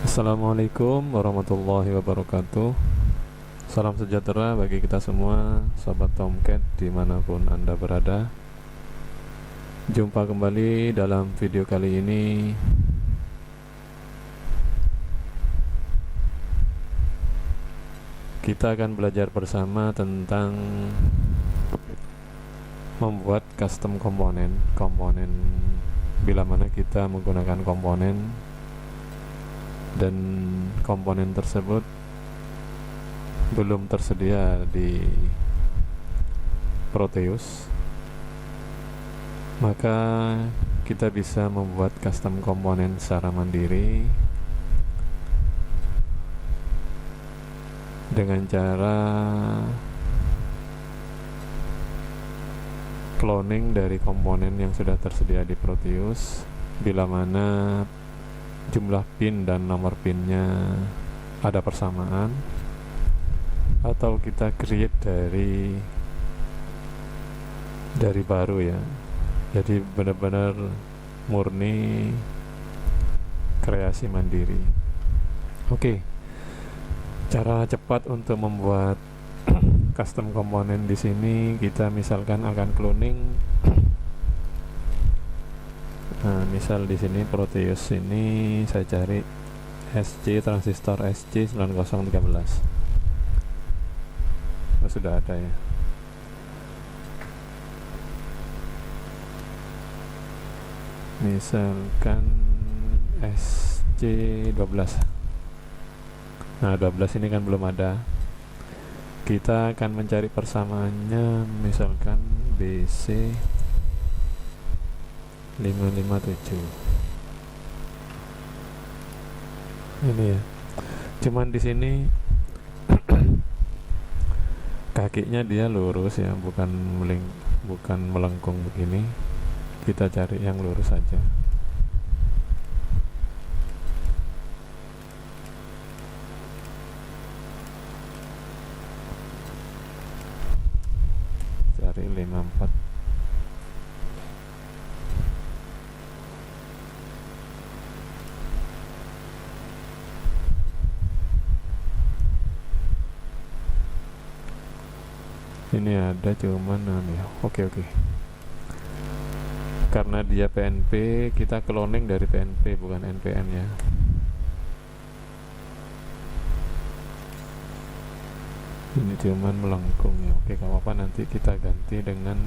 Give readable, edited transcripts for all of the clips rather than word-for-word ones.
Assalamualaikum warahmatullahi wabarakatuh. Salam sejahtera bagi kita semua, Sobat Tomcat dimanapun Anda berada. Jumpa kembali dalam video kali ini. Kita akan belajar bersama tentang membuat custom komponen bila mana kita menggunakan komponen dan komponen tersebut belum tersedia di Proteus, maka kita bisa membuat custom komponen secara mandiri dengan cara cloning dari komponen yang sudah tersedia di Proteus bila mana jumlah pin dan nomor pinnya ada persamaan, atau kita create dari baru ya. Jadi benar-benar murni kreasi mandiri. Oke. Cara cepat untuk membuat custom komponen di sini, kita misalkan akan cloning. Nah, misal di sini Proteus ini saya cari transistor SC9013. Oh, sudah ada ya. Misalkan SC12. Nah, 12 ini kan belum ada. Kita akan mencari persamaannya, misalkan BC 557. Ini ya. Cuman di sini kakinya dia lurus ya, bukan melengkung begini. Kita cari yang lurus saja. Cari 54. Ini ada cuman ya. Oke. Karena dia PNP, kita cloning dari PNP bukan NPN ya. Ini cuman melengkung ya. Oke, gak apa-apa, nanti kita ganti dengan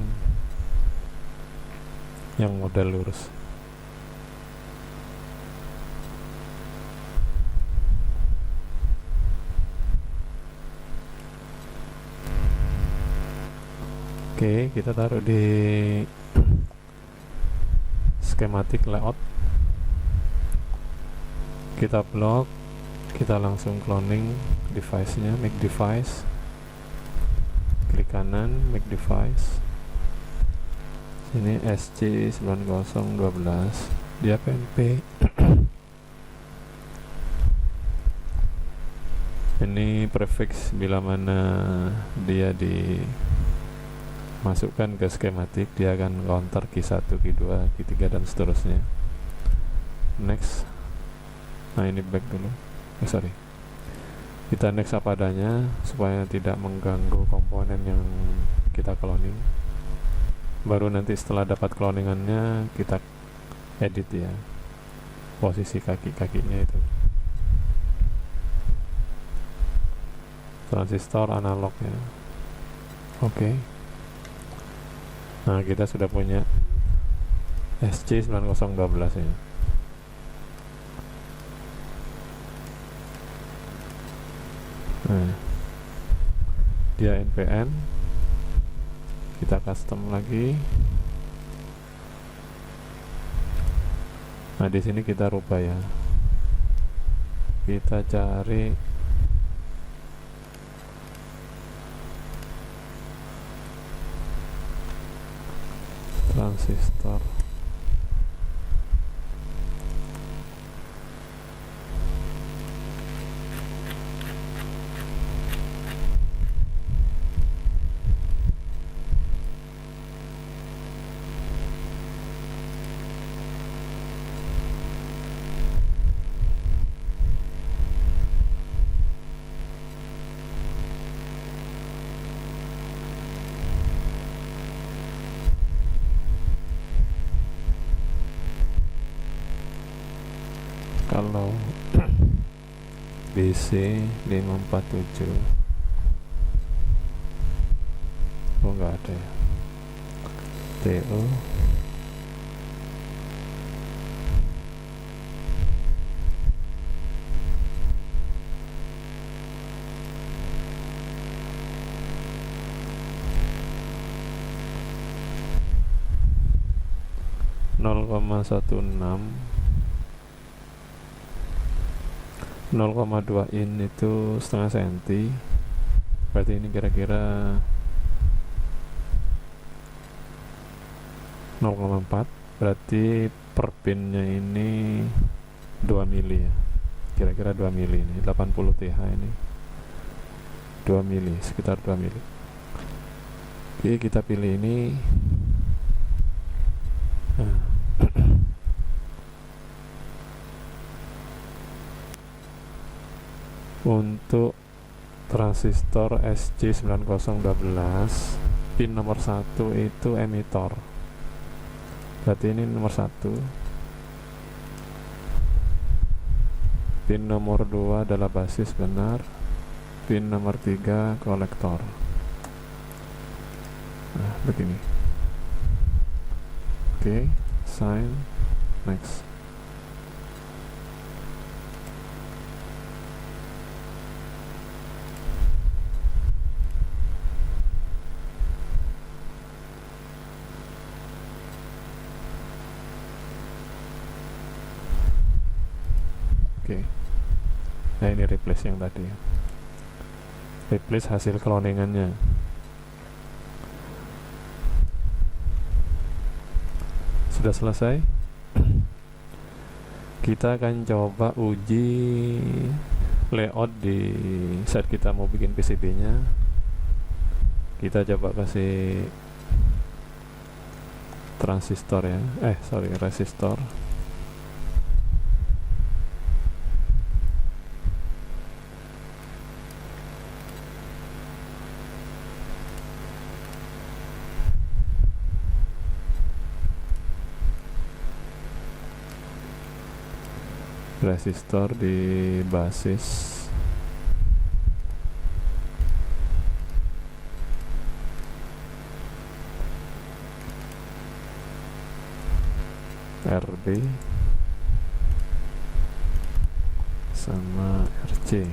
yang model lurus. Oke, kita taruh di schematic layout. Kita blok, kita langsung cloning device-nya, make device. Klik kanan, make device. Sini SC9012, dia PNP. Ini prefix bila mana dia dimasukkan ke skematik, dia akan counter Q1, Q2, Q3 dan seterusnya. Next. Nah, ini back dulu. Sorry. Kita next apa adanya supaya tidak mengganggu komponen yang kita cloning. Baru nanti setelah dapat cloningannya kita edit ya, posisi kaki-kakinya itu. Transistor analog ya. Oke. Nah, kita sudah punya SC9012 ya. Nah, dia NPN. Kita custom lagi. Nah, di sini kita rubah ya. Kita cari transistor. Kalau BC 547, oh nggak ada ya. TO 0,16 0,2 in itu setengah senti, berarti ini kira-kira 0,4, berarti per pinnya ini 2 mili ya, kira-kira 2 mili ini 80 TH ini 2 mili, sekitar 2 mili. Oke, kita pilih ini. Nah, untuk transistor SC9012 pin nomor 1 itu emitor, berarti ini nomor 1. Pin nomor 2 adalah basis, benar. Pin nomor 3 kolektor. Nah, begini. Oke, sign, next. Oke. Nah, ini replace yang tadi. Replace hasil cloningannya. Sudah selesai. Kita akan coba uji layout di saat kita mau bikin PCB-nya. Kita coba kasih transistor ya. Resistor. Resistor di basis. RB sama RC.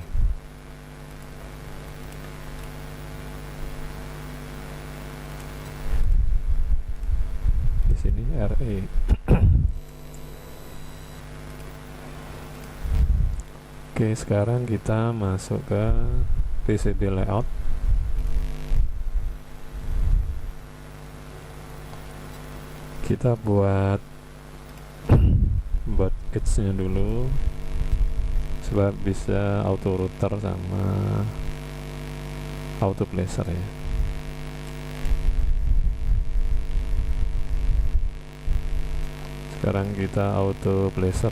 Di sini RE. Oke, sekarang kita masuk ke PCB layout. Kita buat edge-nya dulu sebab bisa auto router sama auto placer ya. Sekarang kita auto placer.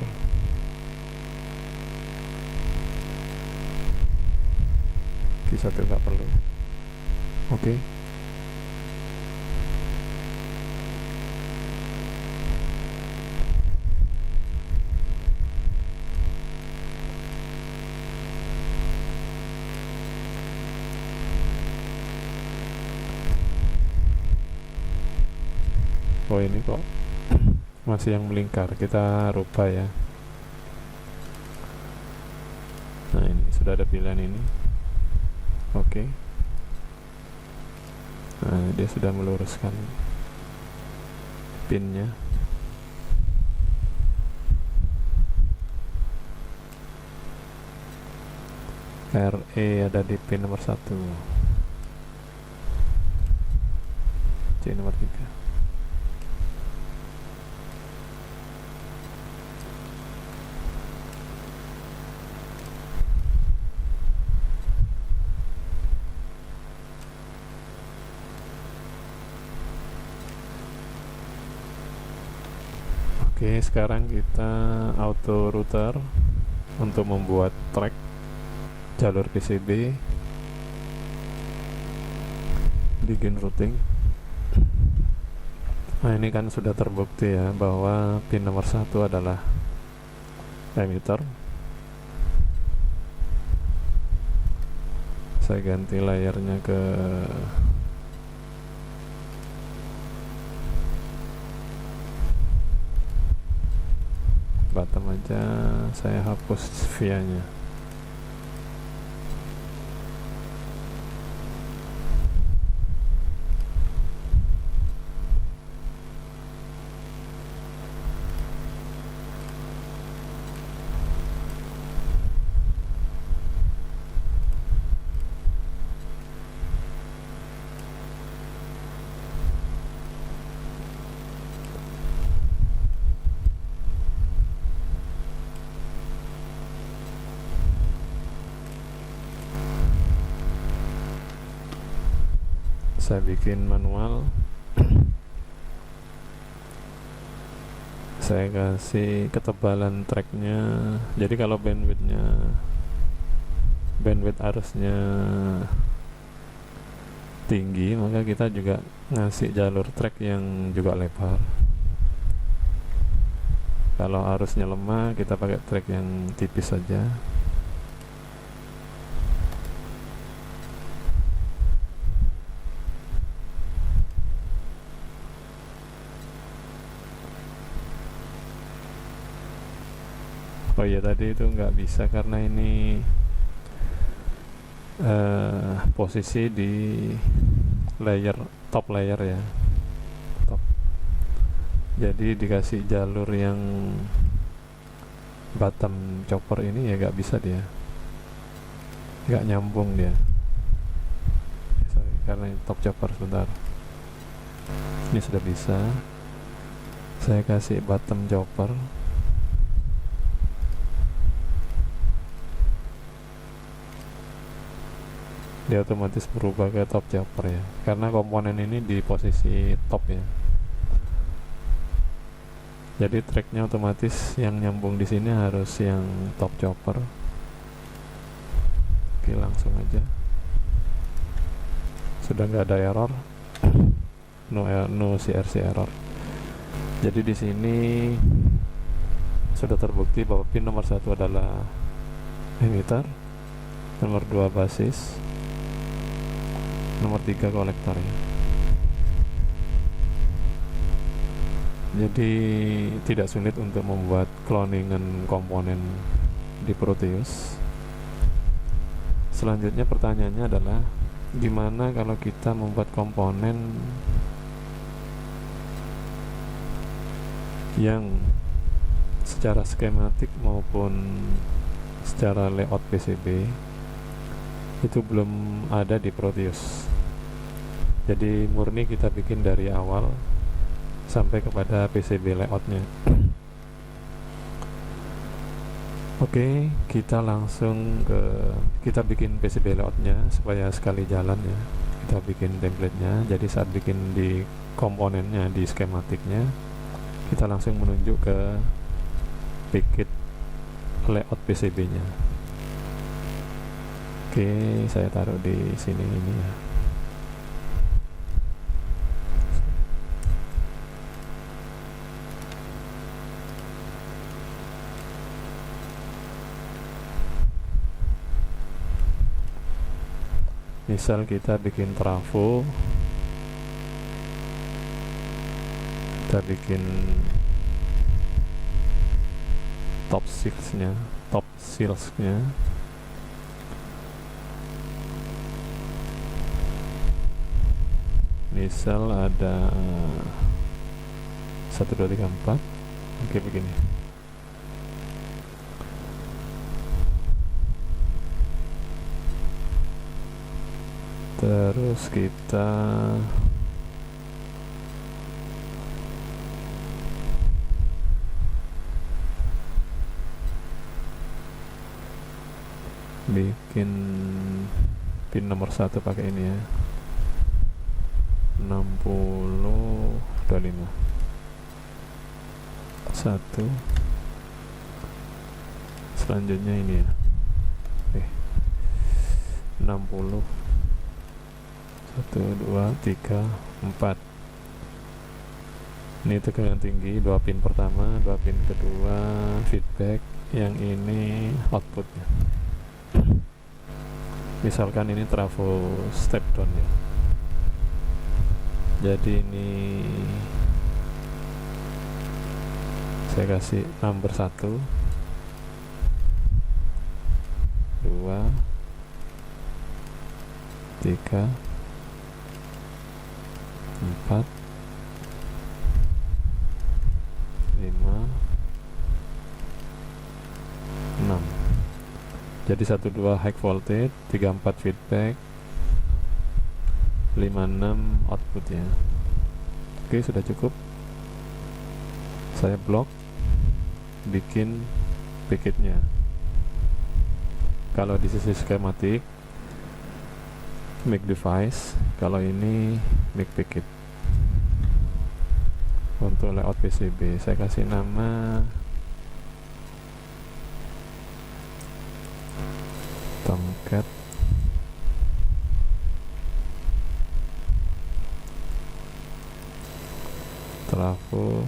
Satu nggak perlu. Oke. Oh, ini kok masih yang melingkar, kita rubah ya. Nah, ini sudah ada pilihan ini. Oke. Nah, dia sudah meluruskan pinnya. RE ada di pin nomor 1, C nomor 3. Oke, sekarang kita auto router untuk membuat track jalur PCB. Begin routing. Nah, ini kan sudah terbukti ya bahwa pin nomor 1 adalah emitter. Saya ganti layarnya ke bottom aja, saya hapus via-nya. Saya bikin manual. Saya kasih ketebalan tracknya, jadi kalau bandwidth arusnya tinggi, maka kita juga ngasih jalur track yang juga lebar. Kalau arusnya lemah, kita pakai track yang tipis saja. Oh iya, tadi itu nggak bisa karena ini posisi di top layer ya, top. Jadi dikasih jalur yang bottom chopper ini ya nggak bisa, dia nggak nyambung dia. Sorry, karena ini top chopper. Sebentar, ini sudah bisa. Saya kasih bottom chopper. Dia otomatis berubah ke top chopper ya, karena komponen ini di posisi top ya. Jadi tracknya otomatis yang nyambung di sini harus yang top chopper. Oke, langsung aja. Sudah nggak ada error, no CRC error. Jadi di sini sudah terbukti bahwa pin nomor 1 adalah emitter, nomor 2 basis, nomor 3 kolektor ya. Jadi tidak sulit untuk membuat cloningan komponen di Proteus. Selanjutnya pertanyaannya adalah gimana kalau kita membuat komponen yang secara skematik maupun secara layout PCB itu belum ada di Proteus. Jadi murni kita bikin dari awal sampai kepada PCB layoutnya. Oke, kita langsung kita bikin PCB layoutnya supaya sekali jalan ya. Kita bikin template-nya. Jadi saat bikin di komponennya, di skematiknya, kita langsung menunjuk ke packet layout PCB-nya. Oke, saya taruh di sini ini ya. Misal kita bikin trafo, kita bikin top sills-nya. Misal ada 1, 2, 3, 4. Oke, begini. Terus kita bikin pin nomor 1 pakai ini ya, 60 25 1. Selanjutnya ini ya, 60 1, 2, 3, 4. Ini tegangan tinggi, 2 pin pertama, 2 pin kedua feedback, yang ini outputnya. Misalkan ini trafo step down ya, jadi ini saya kasih number 1 2 3 4 5 6. Jadi 12 high voltage, 34 feedback, 56 outputnya. Oke, sudah cukup. Saya blok, bikin packetnya. Kalau di sisi skematik make device, kalau ini make packet. Untuk layout PCB saya kasih nama Tomcat trafo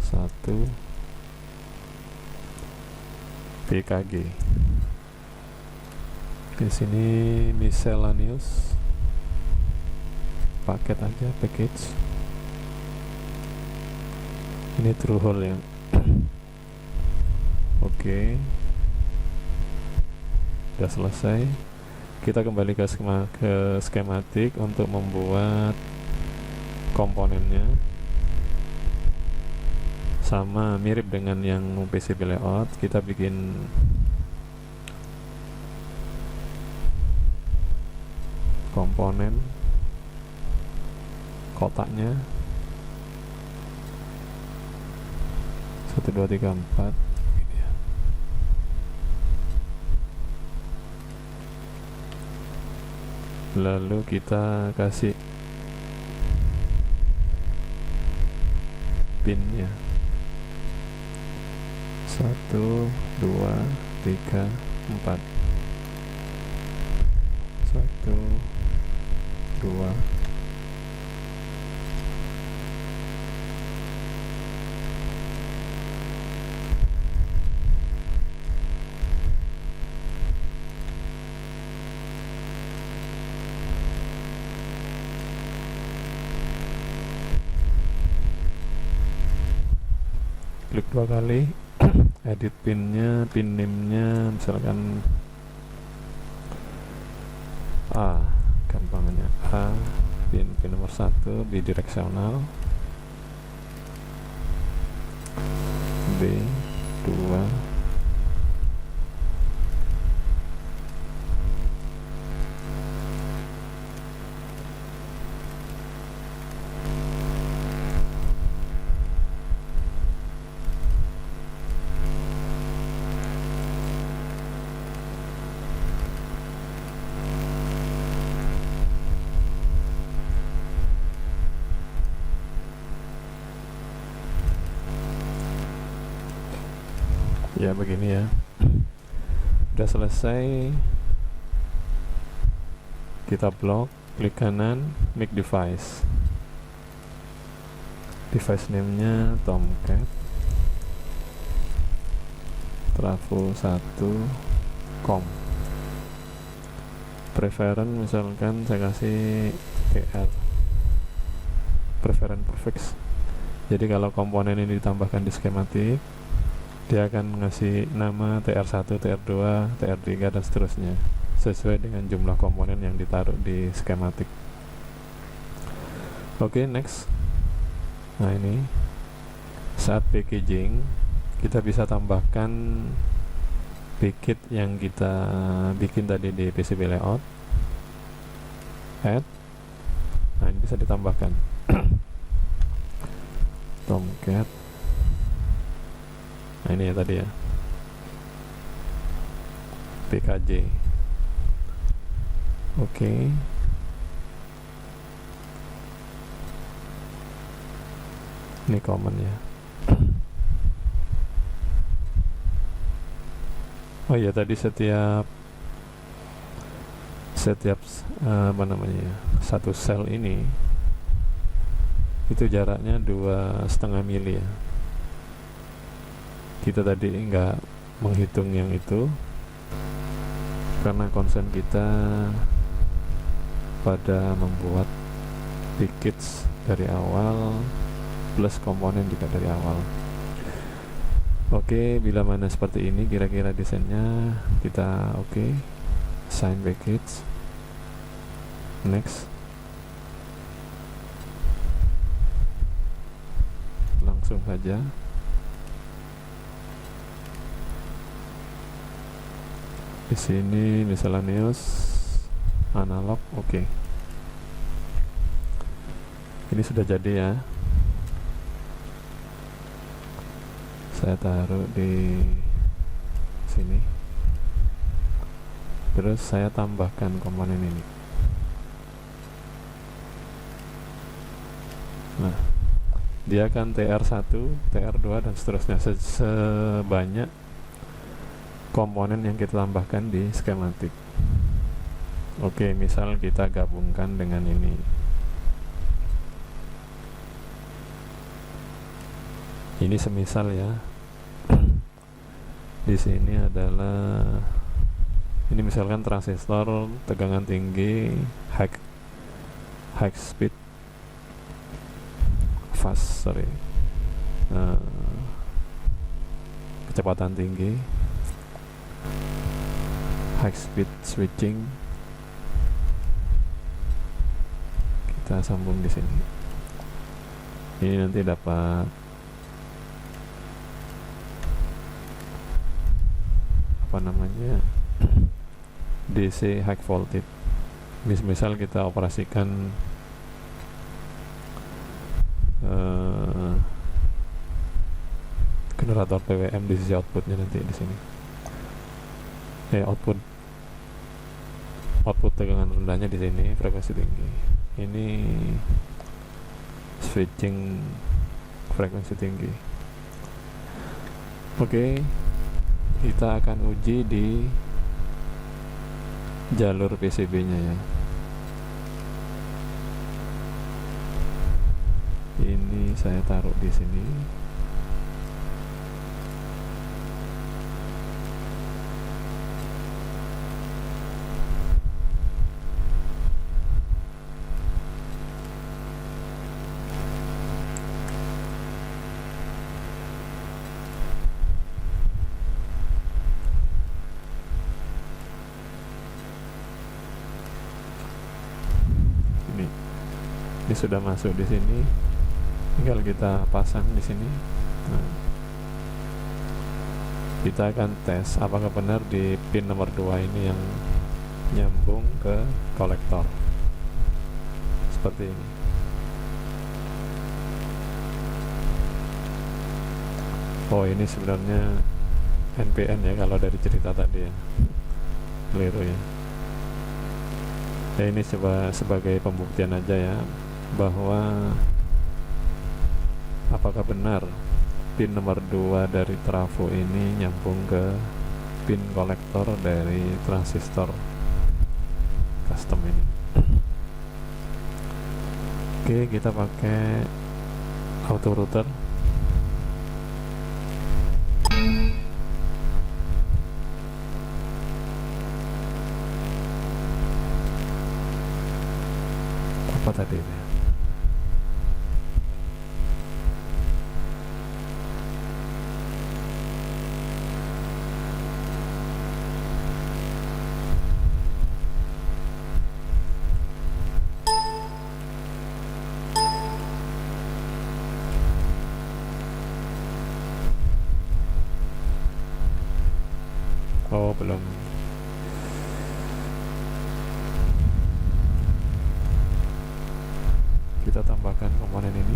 satu PKG. Di sini miscellaneous, paket aja, package. Ini true hole ya. Oke, udah selesai. Kita kembali ke skematik untuk membuat komponennya. Sama mirip dengan yang PCB layout, kita bikin komponen kotaknya 1 2 3 4 gitu ya. Lalu kita kasih pinnya 1 2 3 4 1 2 klik 2 kali, edit pinnya, pin name-nya misalkan A, gampangnya A, pin nomor 1 bidireksional, B 2 ya begini ya. Udah selesai, kita blok, klik kanan, make device, device name nya Tomcat trafo 1 com, preference misalkan saya kasih TR, preference prefix. Jadi kalau komponen ini ditambahkan di skematik, dia akan ngasih nama TR1, TR2, TR3 dan seterusnya sesuai dengan jumlah komponen yang ditaruh di skematik. Oke, next. Nah, ini saat packaging kita bisa tambahkan packet yang kita bikin tadi di PCB layout, add. Nah, ini bisa ditambahkan Tomcat. Nah, ini ya tadi ya, PKJ. Oke. Ini common ya. Oh iya, tadi setiap apa namanya ya, satu sel ini itu jaraknya 2,5 mili ya. Kita tadi nggak menghitung yang itu karena concern kita pada membuat package dari awal plus komponen juga dari awal. Oke, bila mana seperti ini kira-kira desainnya, kita oke, assign package, next, langsung saja. Di sini miscellaneous analog, oke. Ini sudah jadi ya. Saya taruh di sini. Terus saya tambahkan komponen ini. Nah, dia akan TR1, TR2 dan seterusnya sebanyak komponen yang kita tambahkan di skematik. Oke, misal kita gabungkan dengan ini. Ini semisal ya. Di sini adalah ini misalkan transistor tegangan tinggi, high speed, kecepatan tinggi, high speed switching. Kita sambung di sini. Ini nanti dapat apa namanya, DC high voltage. Misal kita operasikan generator PWM di sisi outputnya nanti di sini. Output tegangan rendahnya di sini, frekuensi tinggi. Ini switching frekuensi tinggi. Oke, kita akan uji di jalur PCB-nya ya. Ini saya taruh di sini. Ini sudah masuk di sini, tinggal kita pasang di sini. Nah, kita akan tes apakah benar di pin nomor 2 ini yang nyambung ke kolektor seperti ini. Oh, ini sebenarnya NPN ya kalau dari cerita tadi ya, keliru ya. Ini coba sebagai pembuktian aja ya, bahwa apakah benar pin nomor 2 dari trafo ini nyambung ke pin kolektor dari transistor custom ini. Oke, kita pakai auto router. Apa tadi ini? Oh, belum. Kita tambahkan komponen ini.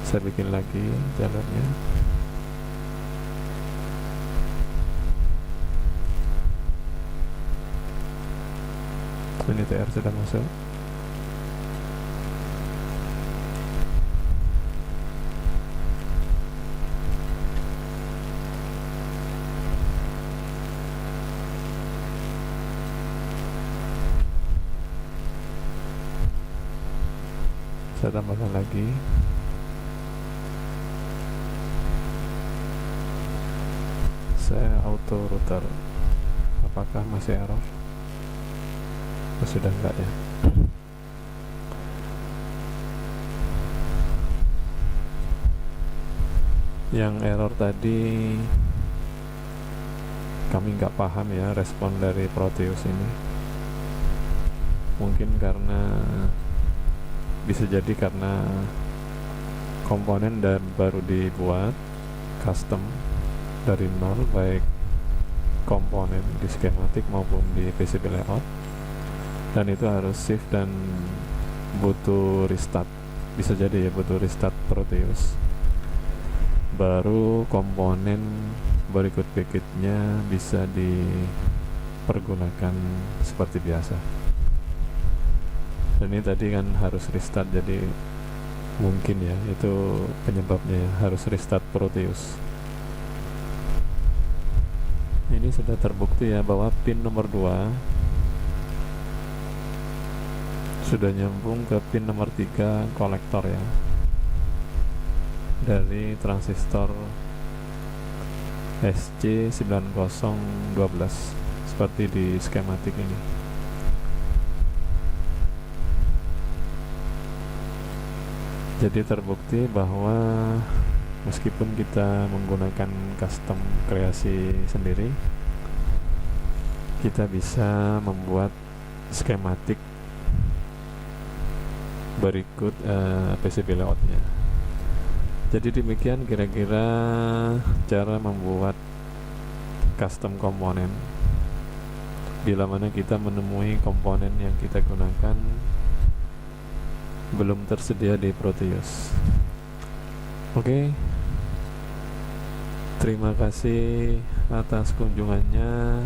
Saya bikin lagi jalurnya. Ini TR sudah masuk. Saya tambahkan lagi. Saya auto router. Apakah masih error? Sudah enggak ya? Yang error tadi kami nggak paham ya respon dari Proteus ini. Mungkin bisa jadi karena komponen dan baru dibuat custom dari nol, baik komponen di skematik maupun di PCB layout, dan itu harus shift dan butuh restart. Bisa jadi ya butuh restart Proteus, baru komponen berikut package-nya bisa dipergunakan seperti biasa. Dan ini tadi kan harus restart, jadi mungkin ya itu penyebabnya ya, harus restart Proteus. Ini sudah terbukti ya bahwa pin nomor 2 sudah nyambung ke pin nomor 3 kolektor ya, dari transistor SC9012 seperti di skematik ini. Jadi terbukti bahwa meskipun kita menggunakan custom kreasi sendiri, kita bisa membuat skematik berikut PCB layoutnya. Jadi demikian kira-kira cara membuat custom komponen bila mana kita menemui komponen yang kita gunakan belum tersedia di Proteus. Oke, terima kasih atas kunjungannya.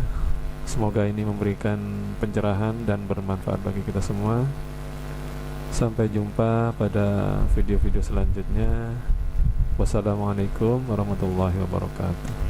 Semoga ini memberikan pencerahan dan bermanfaat bagi kita semua. Sampai jumpa pada video-video selanjutnya. Wassalamualaikum warahmatullahi wabarakatuh.